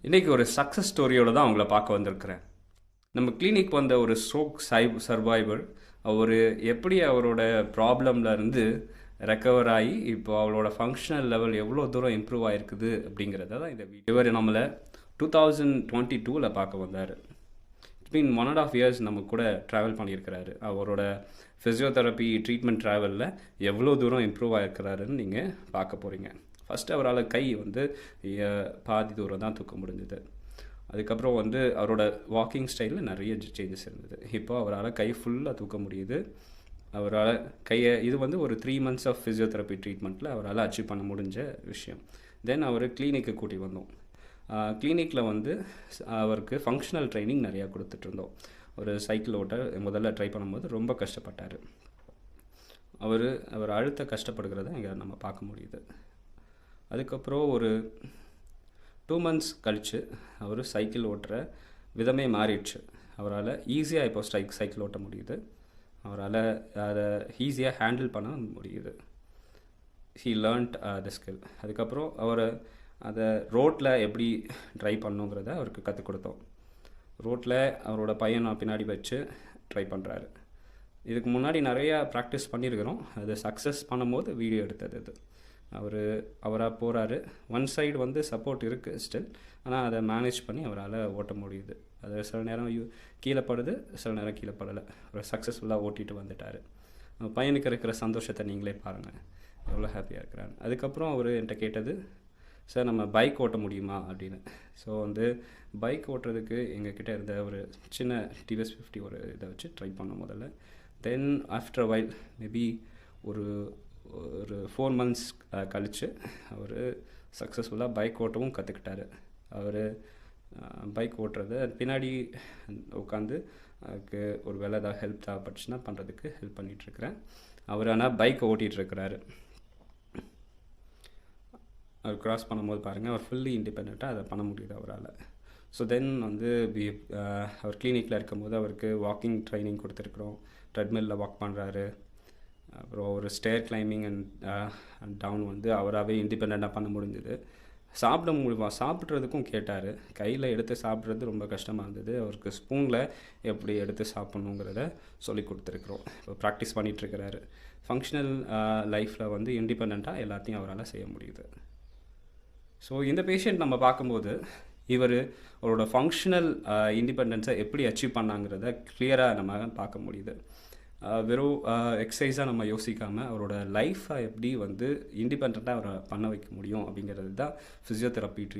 இன்றைக்கி ஒரு சக்ஸஸ் ஸ்டோரியோடு தான் அவங்கள பார்க்க வந்திருக்கிறேன். நம்ம கிளினிக் வந்த ஒரு ஸ்ட்ரோக் சர்வைவர் அவர் எப்படி அவரோட ப்ராப்ளம்ல இருந்து ரெக்கவர் ஆகி இப்போ அவளோட ஃபங்க்ஷனல் லெவல் எவ்வளோ தூரம் இம்ப்ரூவ் ஆகிருக்குது அப்படிங்கிறத தான் இந்த வீடியோ. இவர் நம்மளை 2022 பார்க்க வந்தார். இட்ஸ் மீன் 1.5 years நம்ம கூட ட்ராவல் பண்ணியிருக்கிறாரு. அவரோட ஃபிசியோதெரப்பி ட்ரீட்மெண்ட் ட்ராவலில் எவ்வளோ தூரம் இம்ப்ரூவ் ஆகிருக்கிறாருன்னு நீங்கள் பார்க்க போகிறீங்க. ஃபஸ்ட்டு அவரால் கை பாதி தூரம் தான் தூக்க முடிஞ்சுது. அதுக்கப்புறம் அவரோட வாக்கிங் ஸ்டைலில் நிறைய சேஞ்சஸ் இருந்தது. இப்போ அவரால் கை ஃபுல்லாக தூக்க முடியுது. அவரால் கையை இது ஒரு 3 months ஆஃப் ஃபிசியோதெரப்பி ட்ரீட்மெண்ட்டில் அவரால் அச்சீவ் பண்ண முடிஞ்ச விஷயம். தென் அவர் கிளினிக்கு கூட்டி வந்தோம். கிளினிக்கில் அவருக்கு ஃபங்க்ஷனல் ட்ரைனிங் நிறையா கொடுத்துட்ருந்தோம். ஒரு சைக்கிள் ஓட்ட முதல்ல ட்ரை பண்ணும்போது ரொம்ப கஷ்டப்பட்டார். அவர் அழுத்த கஷ்டப்படுகிறத இங்கே நம்ம பார்க்க முடியுது. அதுக்கப்புறம் ஒரு 2 months கழித்து அவர் சைக்கிள் ஓட்டுற விதமே மாறிடுச்சு. அவரால் ஈஸியாக இப்போ சைக்கிள் ஓட்ட முடியுது. அவரால் அதை ஈஸியாக ஹேண்டில் பண்ண முடியுது. He learned the skill. அதுக்கப்புறம் அதை ரோட்டில் எப்படி ட்ரைவ் பண்ணுங்கிறத அவருக்கு கற்றுக் கொடுத்தோம். ரோட்டில் அவரோட பையனை பின்னாடி வச்சு ட்ரை பண்ணுறாரு. இதுக்கு முன்னாடி நிறையா ப்ராக்டிஸ் பண்ணியிருக்கிறோம். அது சக்ஸஸ் பண்ணும்போது வீடியோ எடுத்தது இது. அவராக போகிறாரு. ஒன் சைடு சப்போர்ட் இருக்குது ஸ்டில், ஆனால் அதை மேனேஜ் பண்ணி அவரால் ஓட்ட முடியுது. அது சில நேரம் கீழே படுது, சில நேரம் கீழே படலை. அவர் சக்ஸஸ்ஃபுல்லாக ஓட்டிகிட்டு வந்துட்டார். பையனுக்கு இருக்கிற சந்தோஷத்தை நீங்களே பாருங்கள், எவ்வளோ ஹாப்பியாக இருக்கிறாங்க. அதுக்கப்புறம் அவர் என்கிட்ட கேட்டது, சார் நம்ம பைக் ஓட்ட முடியுமா அப்படின்னு. ஸோ பைக் ஓட்டுறதுக்கு எங்ககிட்ட இருந்த ஒரு சின்ன TVS 50 ஒரு இதை வச்சு ட்ரை பண்ணோம் முதல்ல. Then after a while maybe ஒரு 4 months கழித்து அவர் சக்ஸஸ்ஃபுல்லாக பைக் ஓட்டவும் கற்றுக்கிட்டாரு. அவர் பைக் ஓட்டுறத பின்னாடி உட்காந்து அதுக்கு ஒரு வேலை ஏதாவது ஹெல்ப் தேவைப்பட்டுச்சுன்னா பண்ணுறதுக்கு ஹெல்ப் பண்ணிகிட்ருக்கிறேன். அவர் ஆனால் பைக்கை ஓட்டிகிட்ருக்கிறாரு. அவர் க்ராஸ் பண்ணும்போது பாருங்கள், அவர் ஃபுல்லி இண்டிபெண்ட்டாக அதை பண்ண முடியுது அவரால். ஸோ தென் அவர் கிளினிக்கில் இருக்கும்போது அவருக்கு வாக்கிங் ட்ரைனிங் கொடுத்துருக்குறோம். ட்ரெட்மில்லில் வாக் பண்ணுறாரு. அப்புறம் ஒரு ஸ்டேர் கிளைம்பிங் அண்ட் டவுன் அவராகவே இண்டிபெண்ட்டாக பண்ண முடிஞ்சுது. சாப்பிட்றதுக்கும் கேட்டார். கையில் எடுத்து சாப்பிட்றது ரொம்ப கஷ்டமாக இருந்தது. அவருக்கு ஸ்பூனில் எப்படி எடுத்து சாப்பிட்ணுங்கிறத சொல்லி கொடுத்துருக்குறோம். இப்போ ப்ராக்டிஸ் பண்ணிகிட்ருக்கிறாரு. ஃபங்க்ஷனல் லைஃப்பில் இண்டிபெண்ட்டாக எல்லாத்தையும் அவரால் செய்ய முடியுது. ஸோ இந்த பேஷண்ட் நம்ம பார்க்கும்போது அவரோட ஃபங்க்ஷனல் இண்டிபெண்டன்ஸை எப்படி அச்சீவ் பண்ணாங்கிறத கிளியராக நம்ம பார்க்க முடியுது. வெறும் எக்ஸசைஸாக நம்ம யோசிக்காமல் அவரோட லைஃப்பை எப்படி இண்டிபெண்ட்டாக அவரை பண்ண வைக்க முடியும் அப்படிங்கிறது தான் ஃபிசியோதெரப்பி ட்ரீட்மெண்ட்.